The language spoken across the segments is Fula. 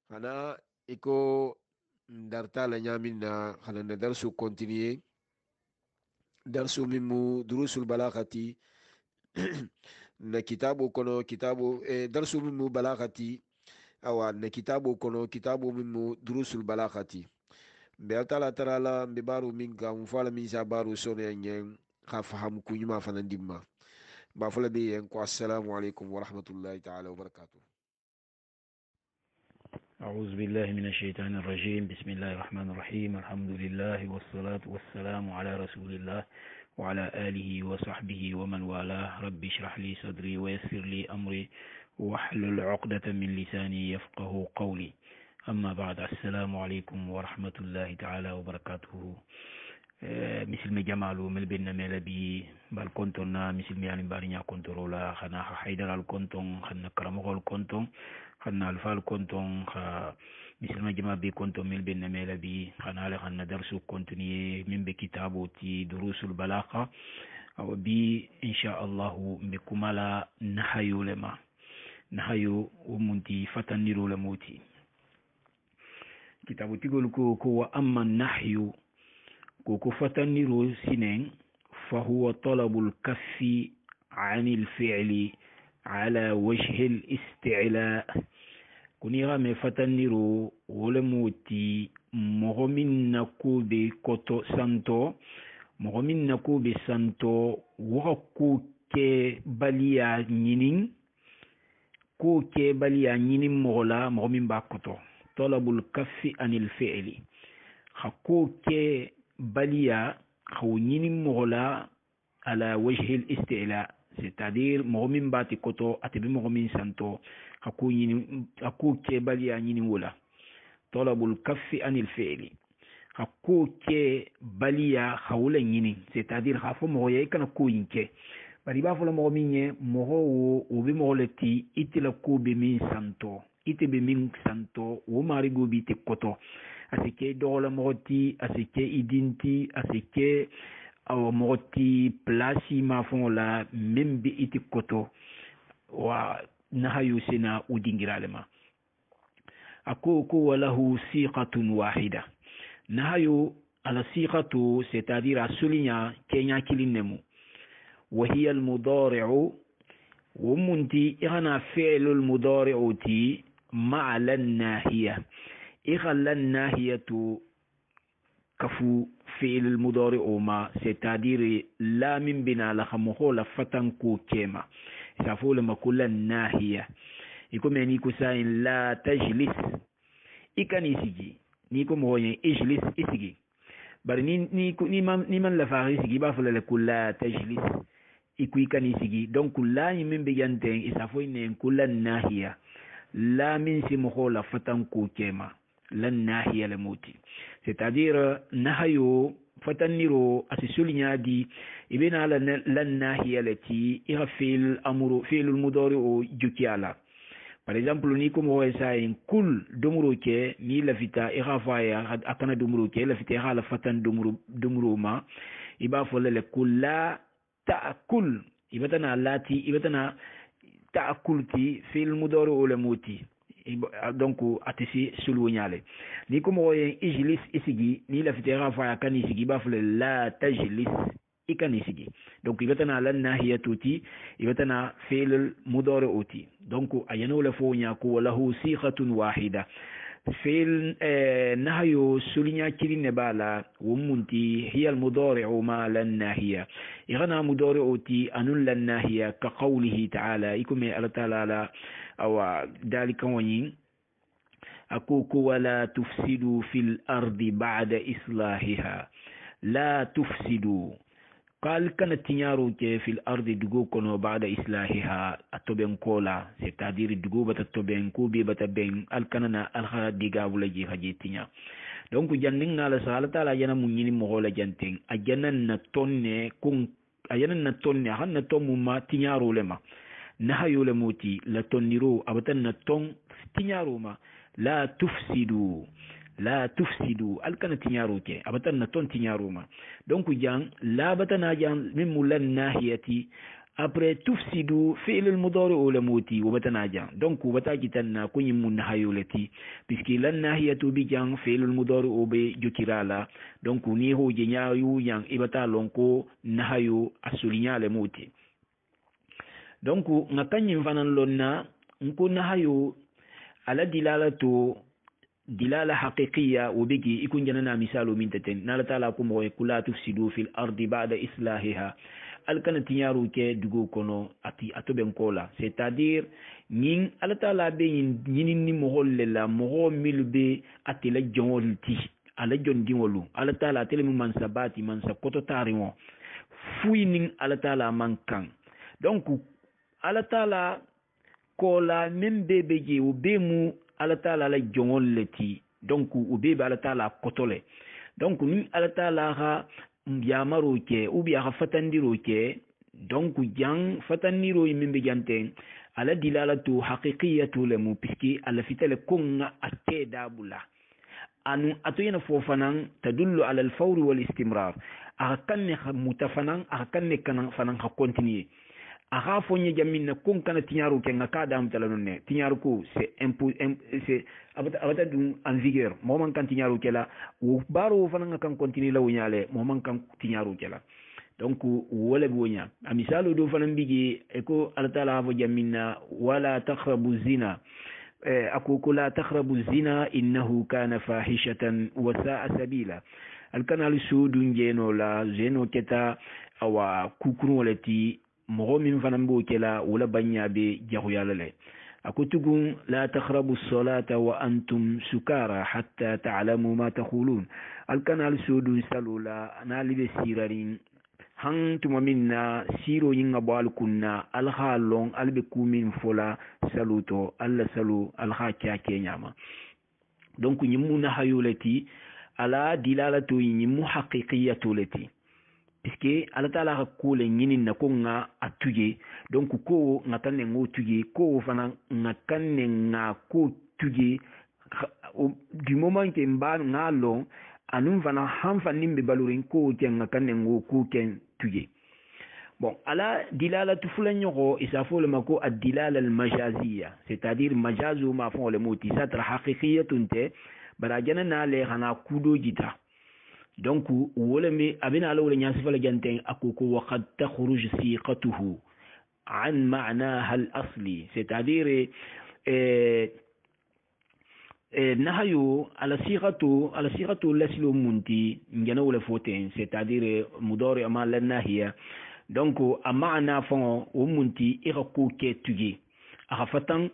hana iko darta la nyamin na hana na darsu continuer darsu mimu durusul balagati na kitabu kono kitabu darsu mimu balagati awa na kitabu kono kitabu mimu durusul balagati mbe altala tarala mbe baru min ka mfala min sa baru sono yanyen ka faham kunyuma fanandimma ba fala be yen ko assalamu alaikum wa rahmatullahi ta'ala wa barakatuh. أعوذ بالله من الشيطان الرجيم. بسم الله الرحمن الرحيم. الحمد لله والصلاة والسلام على رسول الله وعلى آله وصحبه ومن والاه. رب اشرح لي صدري ويسر لي أمري واحلل عقدة من لساني يفقه قولي. أما بعد، السلام عليكم ورحمة الله تعالى وبركاته. مثل ما جمالو مل بين ملبي بالكونتون مثل ما يعني بارنيا كونترولا خنا حيدر الكونتون خنا كرامو الكونتون خنا الفا الكونتون مثل ما جمال بي كونتون مل بين ملبي خنا خنا درسو كونتوني من بكتابو تي دروس البلاغه او بي ان شاء الله بكمالا نحيو لما نحيو ومنتي فتنيرو لموتي كتابو تيغول كو اما النحيو كوكو فتنيرو سنين فهو طلب الكف عن الفعل على وجه الاستعلاء. كوني غامي فتنيرو ولموتي مغمين نكو بكوتو سانتو مغمين نكو بسانتو وكو كي باليا نينين كو كي باليا نينين مغلا مغمين باكوتو طلب الكف عن الفعل خكو كي بليا خونين مغلا على وجه الاستعلاء، c'est-à-dire مغمين باتي كوتو اتبي مغمين سانتو اكو كي بليا نين ولا طلب الكف عن الفعل اكو كي بليا خولا نين c'est-à-dire خافو مغيا كان كو ينكي bari ba folo mo minye mo o be mo leti itila ko be min santo ite be min santo wo mari go bi te koto asike dola moti asike idinti asike aw moti plasi ma fon la membe ite koto wa nahayu sina udingiralema ako walahu siqatun wahida nahayu ala siqatu c'est-à-dire asulinya kenya kilinemu وهي المضارع ومنتي إغنى فعل المضارع تي مع للناهية إغنى للناهية كفو فعل المضارع ما ستادير لا من بنا لخمخو لفتن كو كيما سافو لما كل الناهية يكون يعني كسائن لا تجلس إكاني سيجي نيكو مغوين إجلس إسيجي بل ني من لفاغي سيجي بافل لكل لا تجلس ikui kanisigi donc la min be yanten isafo ne kula nahiya la min si mohola fatan ko kema lan nahiya le moti c'est-à-dire nahayo fataniro asisulinya di ibena lan nahiya lati irfil amru fil mudari o jukiala par exemple ni ko mo wesa en kul domuro ke ni la vita irafaya akana domuro ke la vita hala fatan domuro ma iba folele kula تأكل يبتنا لاتي يبتنا تأكلتي في المدور ولا موتي donc atisi sulu nyale ni ko moye ijlis isigi ni la fitera fa kan isigi ba fle la tajlis ikan isigi donc yibetana lan nahiya tuti yibetana fi'l mudari uti donc ayano la fo nya ko lahu siqatun wahida فعل نهي سلنيا كرين بالا ومنتي هي المضارع ما للناهية إغنى مضارع تي أن للناهية كقوله تعالى يكم الله تعالى أو ذلك ونين أكوك ولا تفسدوا في الأرض بعد إصلاحها لا تفسدوا قال كانت تنيارو في الأرض دقو كنو بعد إصلاحها التوبين كولا c'est-à-dire دقو بتا التوبين كوبي بتا بين الكننا الخلا ديقا ولا جي خجي تنيا donc janning na la sala tala yana munyini mogola janting ajana na tonne kun ajana na tonne hanna tomu ma tinyaro lema nahayo le moti la tonniro abatan na ton tinyaro ma la tufsidu la tufsidu alkana tinyaro ke abatan na ton tinyaro ma donc jang la batana jang min mulan nahiyati après tufsidu fi'l al-mudari wala moti wabata jang donc wabata kitanna ko nyim mun hayolati puisque lan nahiyatu bi jang fi'l al-mudari be jukirala donc ni ho je nyaayu yang ibata lonko nahayo asulinya le moti donc ngakanyim fanan lonna nko nahayo ala dilala haqiqiyya wobigi ikun janana misalu min taten nala taala ko mo kula tufsidu fil ardi ba'da islahiha alkana tinyaru ke dugo kono ati atoben kola c'est-à-dire nin ala taala be nin ni mo holla mo milbe ati la jonolti ala jondi wolu ala taala tele man sabati man sa koto tarimo fuyi nin ala taala man kan donc ala taala kola membe beje o be mu ala taala la jongol leti donc o be ala taala kotole donc ni ala taala ha yamaro ke ou bien ha fatandiro ke donc jang fatandiro membe janten ala dilalatu haqiqiyatu lemu puisque ala fitale kunga ateda bula anu atoyena fofanan tadullu ala al-fawr wal istimrar akanne mutafanan akanne kanan fanan ha continuer aga fonye jamina kon kana tinyaru ke ngaka dam talanone tinyaru ko c'est c'est abata dum en vigueur moment kan tinyaru ke la wo baro fana kan continue la wunyale moment kan tinyaru ke la donc wala bonya amisalu do fana bigi eko altala vo jamina wala taqrabu zina akuku la taqrabu zina innahu kana fahishatan wa sa'a sabila alkanal sudu ngeno la zeno keta awa kukuru walati mogo min fana bo kela wala banya be jaxuyala le akutugun la taqrabu as-salata wa antum sukara hatta ta'lamu ma taqulun alkanal sudu salula analibe sirarin hantuma minna siro yinga bal kunna alhalon albe kumin fola saluto alla salu alha kya kenyama donc nyimuna hayulati ala dilalatu nyimu haqiqiyatu lati puisque ala taala ka ko le nyinin na ko nga atuye donc ko nga tanne ngo tuye ko fana nga kanne nga ko tuye du moment que mba nga lo anum fana ham fanim be balurin ko te nga kanne ngo ko ken tuye bon ala dilala tuflanyo isa fo le mako ad-dilala al-majaziyya c'est-à-dire majazu ma fon le moti satra haqiqiyatun te barajana na le hana kudo jita donc wala mi abina ala wala nyasi fala janten akuko wa qad takhruj siqatuhu an ma'naha al-asli c'est-à-dire nahayo ala siqatu laslu munti ngena wala foten c'est-à-dire mudari ama la nahiya donc amana fon o munti irako ke tugi aga fatan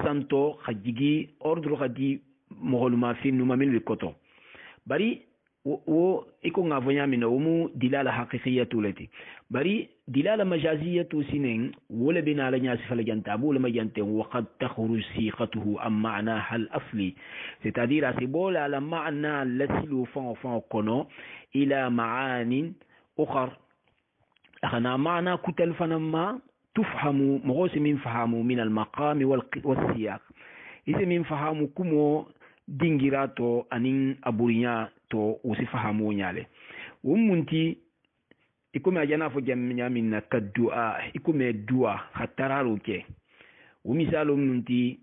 santo khajigi ordre khadi mogoluma fi numa min koto bari wo iko ngavonya mina mu dilala haqiqiyatu lati bari dilala majaziyatu sinen wala bina la nyasi fala janta bu la majante wa qad takhruj siqatuhu am ma'na hal asli c'est-à-dire asibola la ma'na lasilu fon kono ila ma'anin ukhar akhana ma'na kutal fanama tufhamu mogos min fahamu min al maqam wal siyaq ise min fahamu kumo dingirato anin aburinya to usifahamu nyale wumunti ikume ajana fo jamnya minna kadua ikume dua hatararu ke wumisalo munti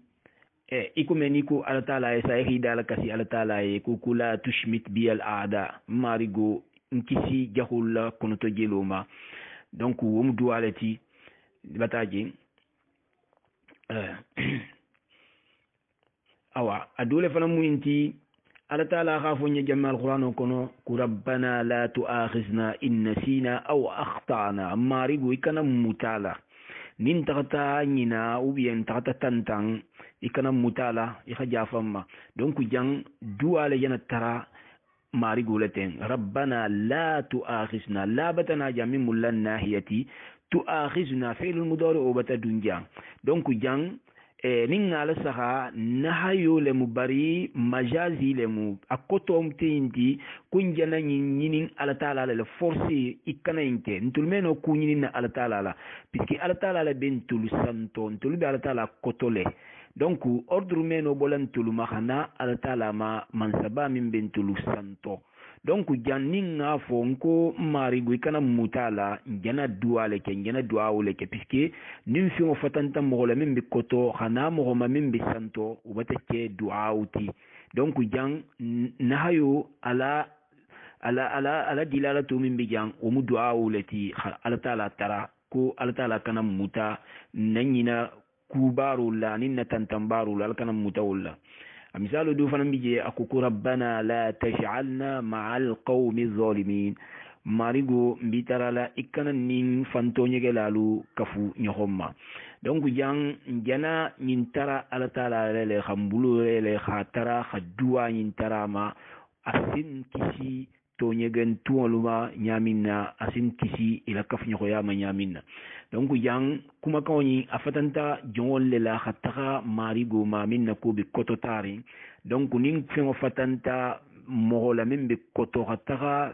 ikume niku ala taala ya sahi dala kasi ala taala ya kukula tushmit bi al aada marigo nkisi jahul kono to jeloma donc wum dualati bataji awa adole fana muinti ala taala khafo nya jamal qur'an kono ku rabbana la tu'akhizna in nasina aw akhtana marigo ikana mutala nin tata nyina ou bien tata tantang ikana mutala ikhaja famma donc jang duale yana tara marigo leten rabbana la tu'akhizna la batana jamin mullan nahiyati tu'akhizna fi'l mudari o bata dunja donc jang nin ala saha nahayo le mubari majazi le mu akoto mtindi kunjana nyinin ala taala le force ikana inke ntulmeno kunyinin ala taala puisque ala taala bentul santo ntulbe ala taala kotole donc ordre meno bolantulu mahana ala taala ma mansaba min bentul santo donc jannin nga fo nko mari go kana mutala njana dua le ke njana dua o le ke puisque nim fi mo fatanta mo la min bi koto xana mo ma min bi santo o bata ke dua uti donc jang nahayo ala dilala to min bi jang o mu dua o le ti ala taala tara ko ala taala kana muta nanyina kubaru la ninna tantambaru la kana muta wala misalu du fana bije akuku rabbana la taj'alna ma'al qawmi zalimin marigo mbitarala ikana nin fanto nyegelalu kafu nyohomma donc jang jana nyintara ala taala le khambulu le khatara khadua nyintara ma asin kisi to nyegen tuoluma nyamina asin kisi ila kaf nyoyama nyamina donc yang kuma kawni afatanta jongol le la khataka marigo ma minna ko bi kototari donc nin fengo fatanta mo la min bi koto khataka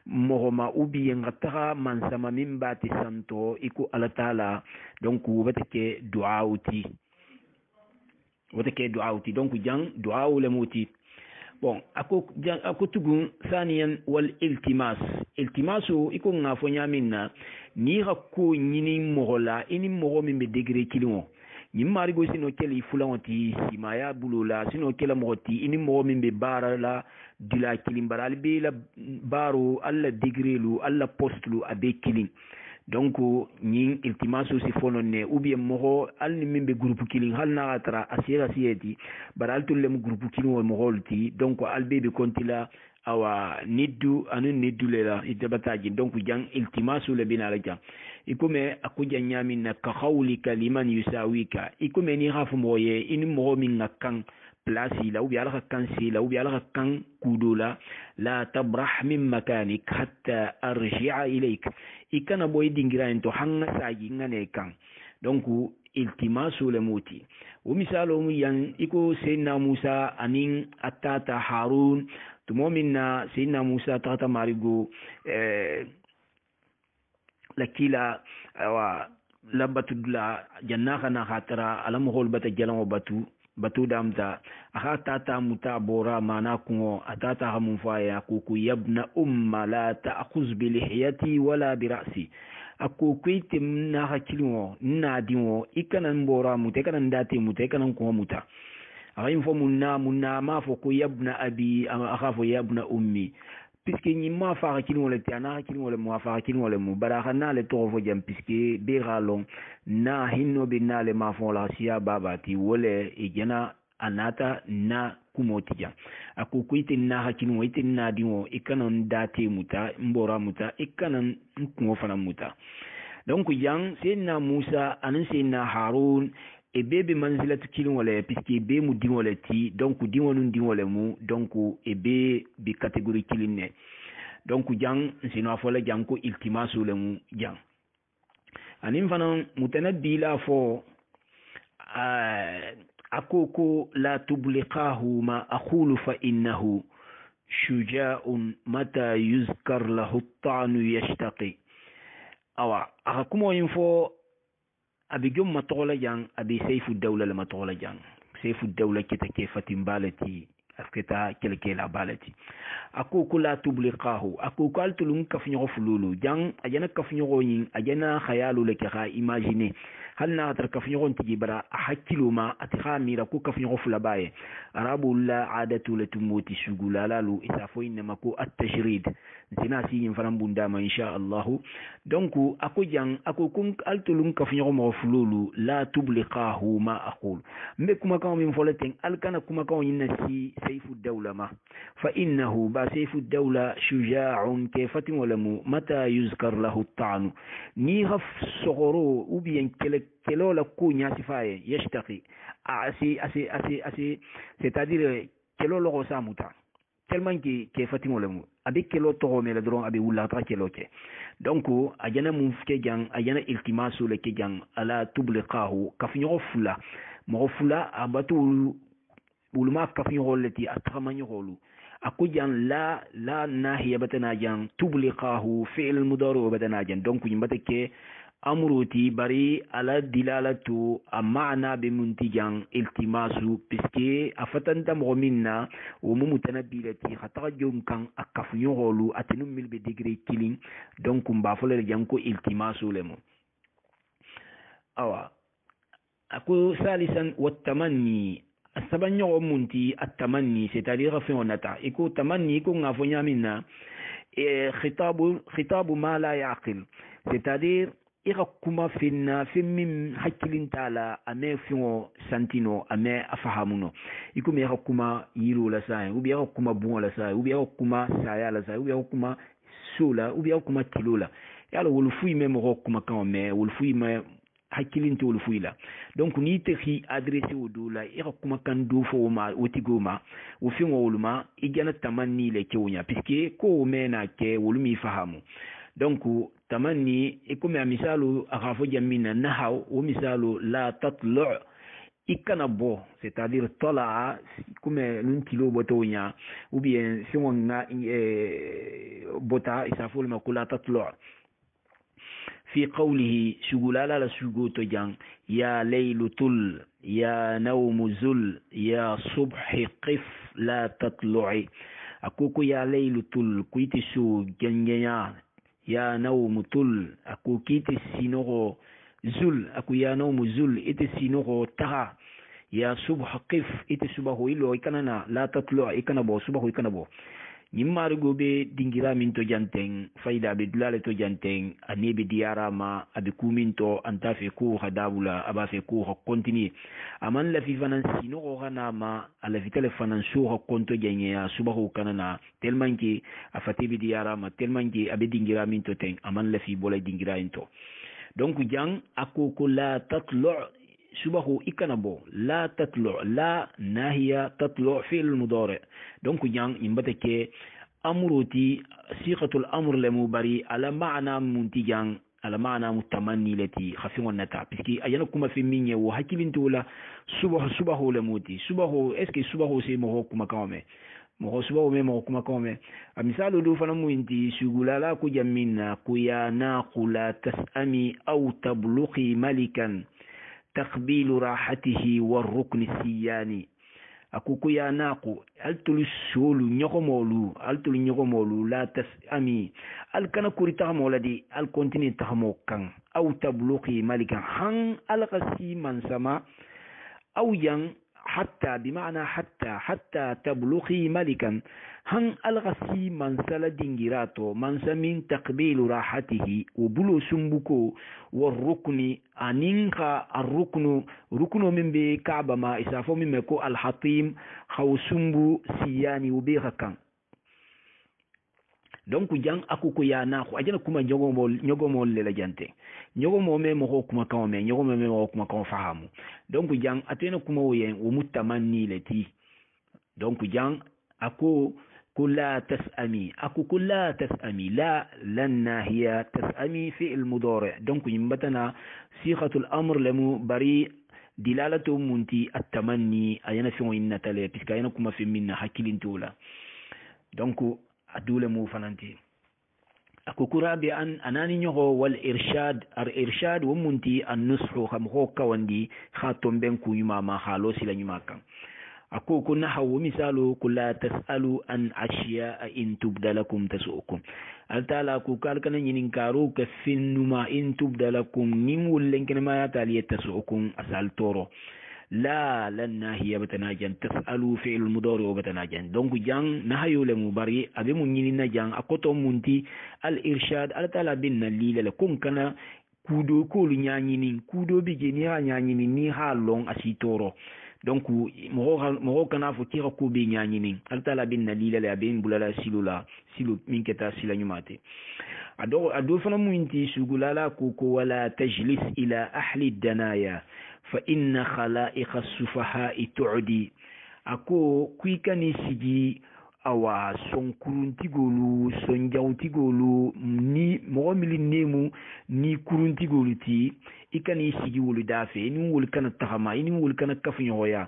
mo ma ubi ngataka mansama min bati santo iku ala taala donc watake du'a uti donc jang du'a le muti bon ako tugun saniyan wal iltimasu iko ngafo nyaminna ni hakko nyini mogola ini mogo min be degré kilimo ni mari go sino kele fulanti simaya bulula sino kele mogoti ini mogo min be barala dula kilimbara albe la baro alla degré lu alla poste lu abe kilim donc ñing iltimasu si fonone ou bien mogo al ni mimbe groupe killing hal na atra asira sieti baral tulle mu groupe killing mo golti donc al bebe kontila awa niddu anu niddu lela itabataji donc jang iltimasu le binala jang ikume akuja nyami na ka khawlika liman yusawika ikume ni hafu moye ini mogo min nakang place la ou bien ala kan si la ou bien ala kan kudula la tabrah min makanik hatta arji'a ilayk ikana boy dingira ento hanga saji ngane kan donc iltimasu le muti o misalo mu yan iko sayna Musa anin atata Harun tumo minna sayna Musa tata marigo la kila wa labatudla jannaka na khatara alam hol bata jalan batu damta tata muta bora mana kungo atata hamunfaya kuku yabna umma la ta'khuz bi lihiyati wala bi ra'si akukuite na hakilimo na diwo ikana mbora muta ikana ndati muta ikana kungo muta info munna ma fo ko yabna abi akhafu yabna ummi puisque ni ma fa hakilimo le tiana hakilimo le mo fa hakilimo le mu barakana le to fo jam puisque be galon na hinno be na le ma fo la sia babati wole e jana anata na kumotija akukuite na hakilimo ite na diwo ikana ndate muta mbora muta ikana kungo fana muta donc yang sena Musa anan sena Harun e bebe manzilatu kilin wala puisque be mu din wala ti donc din wonu din wala mu donc e be bi catégorie kilin ne donc jang sino afola jang ko iltimasu le mu jang anim fanan mutanabbi la fo akoko la tubliqahu ma aqulu fa innahu shuja'un mata yuzkar lahu at-ta'nu yashtaqi awa akakumo info abi jom matola jang abi Sayfu Dawla la matola jang Sayfu Dawla kita ke fatim balati afketa kelke la balati ako kula tubliqahu ako kaltulun kafnyo fululu jang ajana kafnyo yin ajana khayalu le ka imaginer hal na tar kafnyo tiji bara hakilu ma atkhamira ku kafnyo fulabaye arabu la adatu latumuti shugulalalu isafo inma ko at-tashrid zina si faram bunda ma insha Allah donc ako jang ako kun altulun kafnyo mo fululu la tubliqahu ma aqul me kuma kan min folaten alkana kuma kan yin si Sayfu Dawla ma fa innahu ba Sayfu Dawla shuja'un kayfatin walamu mata yuzkar lahu at-ta'nu ni haf sogoro ou bien kelo la kunya sifaye yashtaqi asi c'est-à-dire kelo lo samuta tellement que kayfatin walamu abi kelo to me la dron abi wula tra kelo ke donc ajana mun fike jang ajana iltimasu le ke jang ala tubliqahu kafnyo fula mo fula abatu ulama kafnyo leti atramanyo holu akujan la nahiya batana jang tubliqahu fi'l mudari batana jang donc yimbate ke amruti bari ala dilalatu amana be muntijan iltimasu piske afatanta mo minna wo mumutana bilati khata jom kan akafu nyolu atinum mil be degré killing donc mba folere janko iltimasu lemo awa ako salisan wattamanni asabanyo munti attamanni c'est-à-dire fait on ata iko tamanni ko ngafo nyamina khitabu ma la yaqil c'est-à-dire ira kuma finna fimmin hakkilin tala ame fiŋo santino ame afahamuno ikume ira kuma yiro la sai ubi ira kuma bon la sai ubi ira kuma saya la sai ubi ira kuma sola ubi ira kuma tilola yalo wol fuyi me mo kuma kan me wol fuyi me hakkilin to wol fuyi la donc ni te fi adressé au dola ira kuma kan do fo ma wotigoma wo fiŋo woluma igana tamanni le kewnya puisque ko mena ke wolumi fahamu donc tamanni ikume misalu akhafo jamina nahaw o misalu la tatlu ikana bo c'est-à-dire tala ikume nuntilo botonya ou bien si on nga bota isaful makula tatlu في قوله شغلالا لا سوغوتو جان يا ليل طل يا نوم زل يا صبح قف لا تطلعي أكوكو يا ليل طل كويتي سو جنجيا يا نوم طل أكو كيتي سينوغو زل أكو يا نوم زل إتي سينوغو تها يا صبح قف إتي صبحو إلو إكنا لا تطلع إكنا بو صبحو إكنا بو nyimmaru gobe dingira min to janteng faida be dulale to janteng anebe diara ma abi kuminto anta fe ko hadabula aba fe ko continue aman la fi fanan sino ko kana ma ala fi telefonan so ko konto jenya subahu kanana tellement ki afati be diara ma tellement ki abi dingira min to teng aman la fi bola dingira into donc jang akoko la tatlu subahu ikanabo la tatlu la nahiya tatlu fi'l mudari donc jang imbata ke amruti siqatul amr lamu bari ala ma'na muntijan ala ma'na mutamanni lati khafin nata puisque ayana kuma fi minye wo hakilinto la subahu lamuti subahu est ce que subahu c'est mo kuma kawme mo subahu me mo kuma kawme misalu do fana muinti sugulala ku jamina ku ya naqula tasami aw tablughi malikan تقبيل راحته والركن السياني أكوكو يا ناقو ألتل السول نيغمولو ألتل نيغمولو لا تسأمي ألكنا كوري تغمو لدي ألكونتيني تغمو كان أو تبلوكي مالكا هن ألغسي من سما أو ين حتى بمعنى حتى تبلغي ملكا هن الغسي من سلا دينجيراتو من سمين تقبيل راحته وبلو سمبكو والركن أنينخا الركن ركن من بكعبة ما إسافو من مكو الحطيم خو سمبو سياني وبيغا كان donc jang akuko ya na ko ajana kuma nyogomol le la jante nyogomo me mo kuma kan me nyogomo me mo kuma kan fahamu donc jang atena kuma woyen wo mutamanni leti donc jang ako kula tasami ako kula tasami la lan nahiya tasami fi al mudari donc yimbatana siqatul amr lamu bari dilalatu munti at-tamanni ayana fi inna tale piska ayana kuma fi minna hakilintola donc adule mu fananti akukura bi an anani nyogo wal irshad wa munti an-nushu khamho kawandi khatom ben ku yuma ma khalo sila nyuma kan akuku nahawu misalu kula tasalu an ashiya in tubdalakum tasukum altala ku kalkana nyinin karu ka finnuma in tubdalakum nim wulen kenema ya tali tasukum asal toro لا لن هي بتناجن تسألوا فعل المضارع وبتناجن دونك جان نهيو لمباري أبي منينا جان أكتو منتي الإرشاد على تلا بيننا ليلة لكم كنا كودو كل نيانين كودو بيجينيها نيانين نيها لون أسيتورو donc mo kana fo tira ko be nyaanyini altala bin nalila la bin bulala silula silu minketa sila nyumate ado fana muinti sugulala ko wala tajlis ila ahli danaya fa inna khalaiqa as-sufaha'i tu'di ako kuikani sigi awa sonkuruntigolu sonjawtigolu ni mo mili nemu ni kuruntigolu ti ikani sigi wolu dafe ni wol kana tahama ni wol kana kafunyoya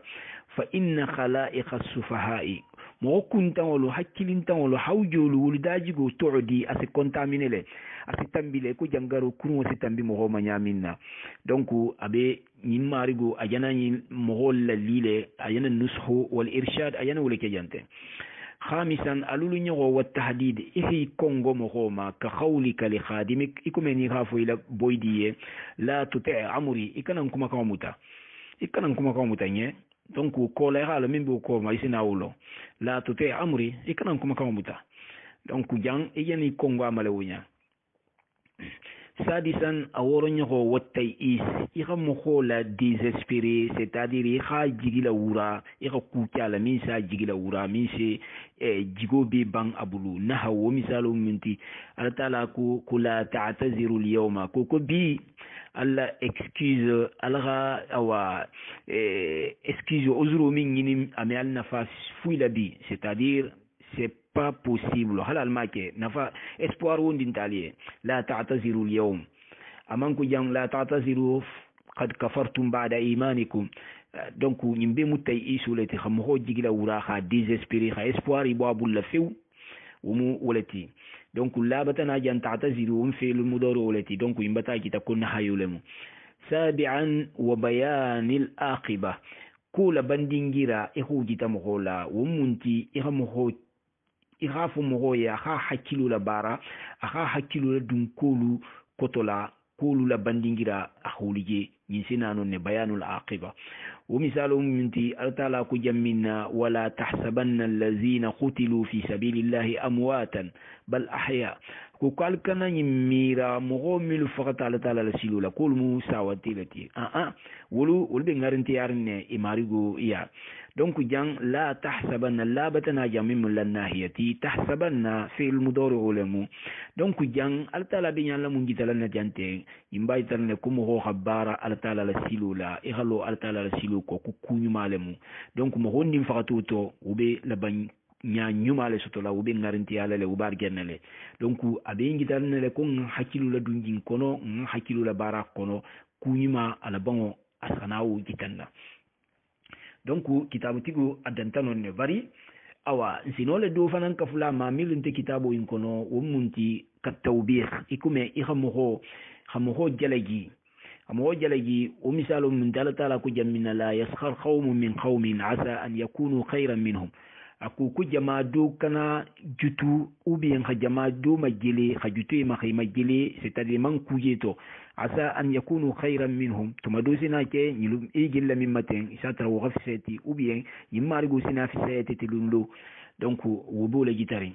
fa inna khalaiqa as-sufaha'i mo kuntangolo hakkilintangolo hawjolu wuldajigo toodi ase contaminer le ase tambile ko jangaro kurun ase tambi mo ma nyaminna donc abe nyimarigo ajana nyi mo la lile ajana nushu wal irshad ajana wala ke jante خامسا ألولو نيغو والتحديد إذي كونغو مغوما كخولك لخادمك إكمني غافو إلى بويدية لا تطع عمري إكنا نكما كوموتا نيه دونك كولا يغال من بو كوما يسنا أولو لا تطع عمري إكنا نكما كوموتا دونك جان إياني كونغو عملويا سادسا أورنيغو والتيئيس إغا مخولا ديزسبيري c'est-à-dire إغا جيغلا ورا إغا كوكالا مينسا جيغلا ورا مينسي جيغو بي بان أبولو نها ومثالو منتي ألتالا كلا تعتذر اليوم كوكو بي alla excuse alga awa excuse ozuro min yini ame al nafa fuila bi c'est-à-dire c'est pas possible halal make nafa espoir wondin taliye la ta'taziru al-yawm amanku jang la ta'taziru qad kafartum ba'da imanikum donc nyimbe mutay isulati xam ho jigila wura kha désespéré kha espoir ibo abul la few wumu walati donc la batana jan ta'taziru fi al-mudari walati donc yimbata kita kunna hayulemu sabi'an wa bayan al-aqiba kula bandingira ihujita mohola wumunti ihamoho ikhafu mohoya kha hakilu la bara akha hakilu la dunkulu kotola kulu la bandingira akhulije nyisinano ne bayanul aqiba ومثال منتي أرتلا كجمنا ولا تحسبن الذين قتلوا في سبيل الله أمواتا بل أحياء كقال كان يميرا مغمل فقط على تعالى لسيلولا كل مساواتي لتي ولو بنغرنتي أرني إماريغو إيا donc jang la tahsabanna la batana jamim lannahiyati tahsabanna fi al-mudari ulemu donc jang altala bi nyalla mun gitala na jante imbay tarne ko mo khabara altala la silula ihalo altala la silu ko kunyu malemu donc mo honni fakatu to ube la ban nya nyumale soto la ube ngarinti ala le ubar gennale donc abe ngitalne le ko hakilu la dunjin kono hakilu la bara kono kunyuma ala bango asanawu gitanna donc kitabu tigo adantano ne bari awa sinole do fanan kafula ma milinte kitabu inkono wumunti katawbih ikume ikhamuho jalagi amuho jalagi umisalu min taala ku jamina la yaskhar qaumun min qaumin asa an yakunu khayran minhum aku ku jama do kana jutu ubien kha jama do majele kha jutu ma khayma jele c'est-à-dire man kujeto asa an yakunu khayran minhum tumadusina ke nyilum igilla min maten isatra wa ghafsati ubien yimarigo sina fi sayati tilunlo donc wobo la gitari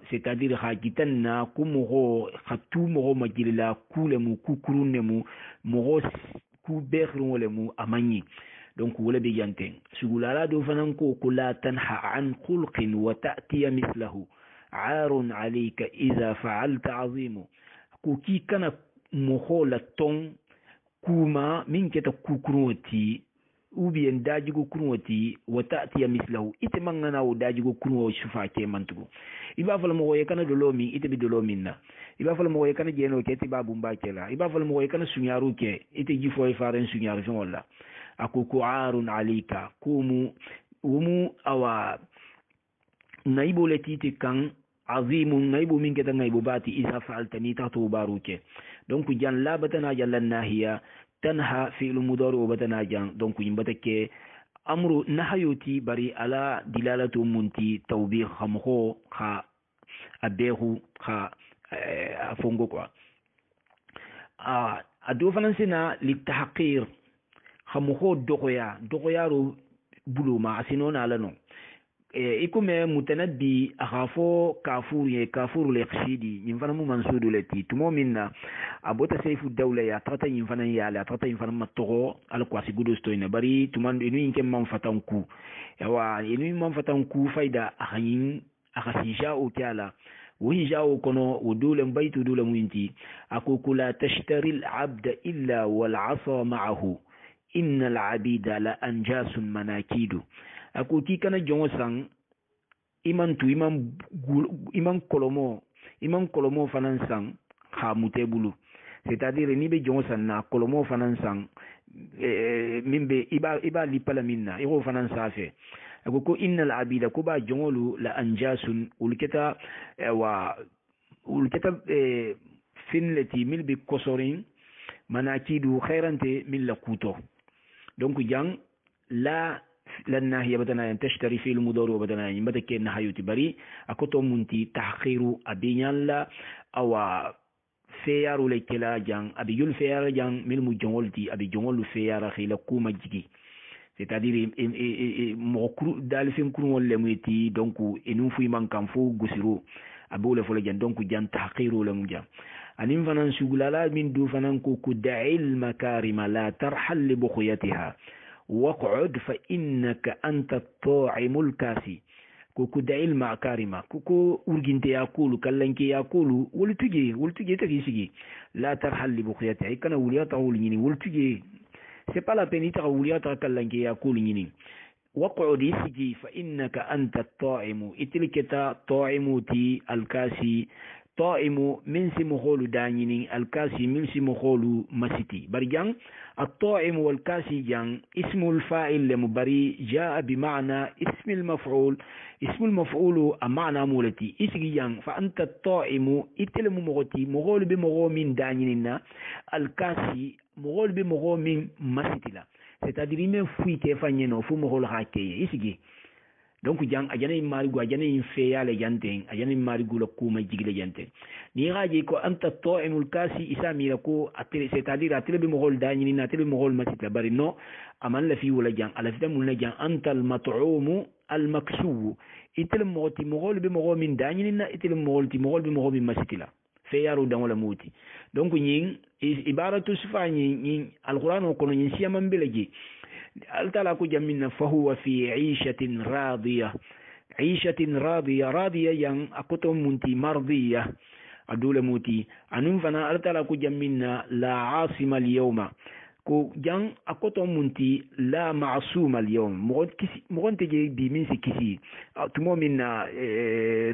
c'est-à-dire kha gitanna kumo khatu mo majilla kulemu kukurunemu mo ku bekhrun walemu amanyi donc wala be yante sugulala do fanan ko kula tanha an khulqin wa ta'ti mithluhu aarun alayka idha fa'alta azimu ko ki kana mohola ton kuma min keta kukuroti ubien dajigo kuroti wa ta'ti mithluhu ite mangana o dajigo kurwo shufa ke mantugo iba fala mo kana dolomi ite bi dolominna iba fala mo kana jeno ke ti babu mbakela iba fala mo kana sunyaru ke ite jifo e faren sunyaru wala akuku aarun alika kumu umu awa naibu letiti kan azimun naibu min keta naibu bati isa fa'altani tatu baruke donc jan la batana jallan nahiya tanha fi al-mudari wa batana jan donc yimbata ke amru nahayoti bari ala dilalatu munti tawbih khamkho kha abehu kha afongo kwa ado fanansina litahqir khamuho dogoyaro buluma asinona alano ikume mutanabbi akhafo kafuru leqsidi yinfana mu mansudu lati tumo minna abota sayfu dawla ya tata yinfana yala tata yinfana matogo alkwasi gudosto ina bari tuman inu yinke manfatanku yawa inu manfatanku faida akhayin akhasisha ukala وهجاو كنو ودول بيت دول موينتي أكو لا تشتري العبد إلا والعصا معه إن العبيد لأنجاس مناكيد أكو كي كان جونسان إمان كولومو فنانسان خاموتي c'est-à-dire ni be jonsan na kolomo fanansan mimbe iba lipala minna iro fanansa fe ko innal abida ko ba jongolu la anjasun ulketa finleti mil bi kosorin manakidu khairante min la kuto donc jang la nahiya badana tashtari fi al-mudawwar wa badana mata ke nahayuti bari akoto munti tahqiru abinyalla awa feyaru le kela jang abi yul feyara jang mil mu jongolti abi jongolu feyara khila kuma jigi c'est-à-dire mo kru dal fin kru wolle muti donc enu fu man kam fu gusiru abule fo le jan donc jan tahqiru le mu jang anim fanan sugulala min du fanan ko kud'il makarima la tarhal li bukhiyatiha waq'ud fa innaka anta at-ta'imul kasi ko kud'il makarima ko urginte yakulu kallanke yakulu wultuje taki sigi la tarhal li bukhiyatiha kana wuliyata wulini wultuje c'est pas la peine ta wuliyata kallanke yakulu nyini waq'ud sigi fa innaka anta at-ta'imu itilkata ta'imuti al-kasi طائم من سمخول دانيني الكاسي من سمخول مسيتي برجان الطائم والكاسي جان اسم الفاعل لمبري جاء بمعنى اسم المفعول اسم المفعول معنى مولتي اسجي جان فأنت الطائم اتلم مغتي مغول بمغو من دانيننا الكاسي مغول بمغو من مسيتي لا c'est-à-dire même fui te fanyeno fu mغول hakeye isigi donc jang ajana marigo ajana feya le jante ajana marigo la kuma jigile jante ni gaji ko anta ta'imul kasi isami ko atire c'est-à-dire atire bi mogol dani ni atire bi mogol masita bari no aman la fi wala jang ala fi mun la jang anta al mat'um al maksubu itil moti mogol bi mogol min dani ni itil mogol ti mogol bi mogol min masitila feyaru dan wala muti donc nyin ibaratu sifani nyin alquran ko nyin siyaman beleji altala ko jamminna fa huwa fi 'ishatin radiya 'ishatin radiya yang akoto munti mardiya adule muti anum fana altala ko jamminna la 'asima al-yawma ko jang akoto munti la ma'suma al-yawm mogonte je bi min sikisi tumo minna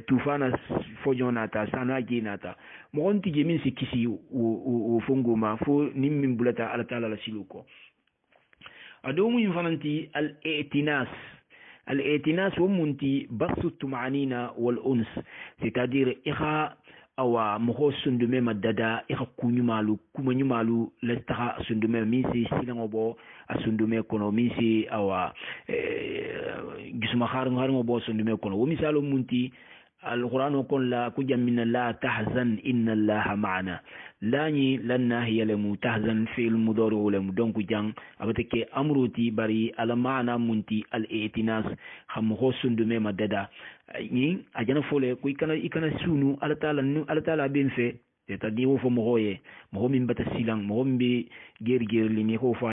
tufana fojonata sana ginata mogonte je min sikisi o funguma fo nimmin bulata altala la siluko أدوم ينفرنتي الاعتناس ومنتي بسط الطمأنينة والأنس c'est-à-dire إخا أو مخوص سندمي مددا إخا كونيمالو كومنيمالو لستخا سندمي ميسي سيلانوبو سندمي كونو ميسي أو جسم خارنغو سندمي كونو ومثالو منتي القرآن يقول لا كجا من لا تحزن إن الله معنا لاني لنا هي لم تحزن في المضارع لم دونك جان أبتك أمروتي بري على معنى منتي الاعتناس خم خصن دمي مددا ني أجانا فولي كوي كان سونو على تالا بين في c'est-à-dire faut moroye mo min bata silang mo bi ger li ni ko fa